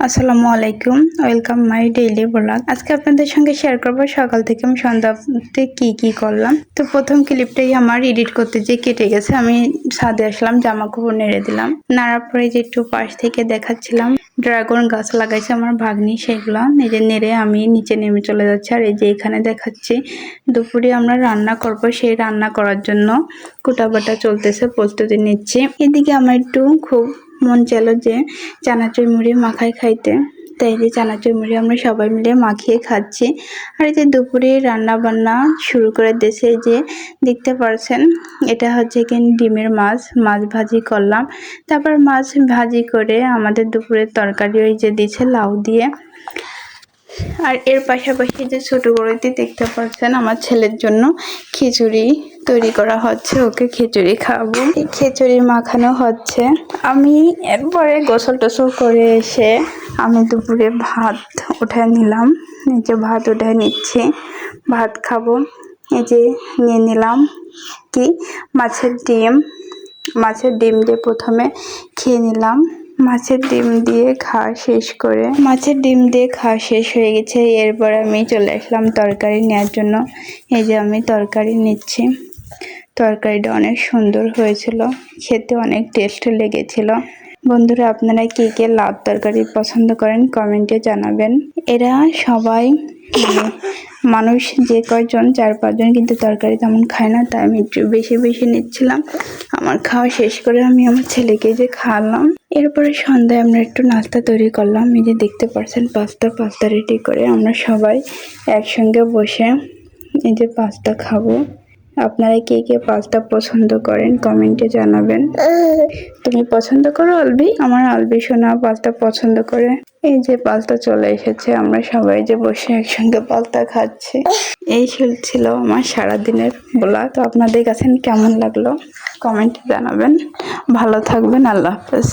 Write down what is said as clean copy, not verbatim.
আসসালামু আলাইকুম, welcome my daily blog. আজকে আপনাদের সঙ্গে শেয়ার করব সকাল থেকে আমি সন্ধ্যাতে কি করলাম। তো প্রথম ক্লিপটাই আমার এডিট করতে যে কেটে গেছে। আমি ছাদে আসলাম, জামা কাপড় নেড়ে দিলাম, নাড়ার পরে যে একটু পাশ থেকে দেখাচ্ছিলাম ড্রাগন গাছ লাগাইছে আমার ভাগ্নি, সেগুলো নিজে নেড়ে আমি নিচে নেমে চলে যাচ্ছি। আর এই যে এখানে দেখাচ্ছি দুপুরে আমরা রান্না করব, সেই রান্না করার জন্য কুটাবাটা চলতেছে, প্রস্তুতি নিচ্ছি। এদিকে আমার একটু খুব মন চাইল যে চানাচুর মুড়ি মাখায় খাইতে, তাই যে চানাচুর মুড়ি আমরা সবাই মিলে মাখিয়ে খাচ্ছি। আর এই যে দুপুরে রান্না বান্না শুরু করে দিয়েছে, যে দেখতে পাচ্ছেন এটা হচ্ছে কি ডিমের মাছ ভাজি করলাম। তারপর মাছ ভাজি করে আমাদের দুপুরের তরকারি ওই যে দিয়েছে লাউ দিয়ে। আর এর পাশাপাশি যে ছোট বড়িতে দেখতে পাচ্ছেন আমার ছেলের জন্য খিচুড়ি তৈরি করা হচ্ছে, ওকে খিচুড়ি খাওয়াবো। খিচুড়ি মাখানো হচ্ছে। আমি এরপরে গোসল টোসল করে এসে আমি দুপুরে ভাত উঠায় নিলাম। এই যে ভাত উঠায় নিচ্ছি, ভাত খাবো। এই যে নিয়ে নিলাম কি মাছের ডিম দিয়ে প্রথমে খেয়ে নিলাম। মাছের ডিম দিয়ে খাওয়া শেষ হয়ে গেছে। এরপর আমি চলে আসলাম তরকারি নেওয়ার জন্য। এই যে আমি তরকারি নিচ্ছি। তরকারিটা অনেক সুন্দর হয়েছিল, খেতে অনেক টেস্ট লেগেছিল। বন্ধুরা, আপনারা কে লাউ তরকারি পছন্দ করেন কমেন্টে জানাবেন। এরা সবাই মানুষ যে কয়জন 4-5 জন কিন্তু তরকারি তেমন খায় না, তাই আমি একটু বেশি নিচ্ছিলাম। আমার খাওয়া শেষ করে আমি আমার ছেলেকে যে খাওয়ালাম। এরপরে সন্ধ্যায় আমরা একটু নাস্তা তৈরি করলাম। এই যে দেখতে পাচ্ছেন পাস্তা রেডি করে আমরা সবাই একসঙ্গে বসে এই যে পাস্তা খাবো। আপনারা কে পাস্তা পছন্দ করেন কমেন্টে জানাবেন। তুমি পছন্দ করো আলবি? আমার আলবি সোনা পাস্তা পছন্দ করে। এই যে পাস্তা চলে এসেছে, আমরা সবাই যে বসে একসঙ্গে পাস্তা খাচ্ছি। এই ছিল আমার সারাদিনের ব্লগ। তো আপনাদের কাছে কেমন লাগলো কমেন্টে জানাবেন। ভালো থাকবেন, আল্লাহ হাফেজ।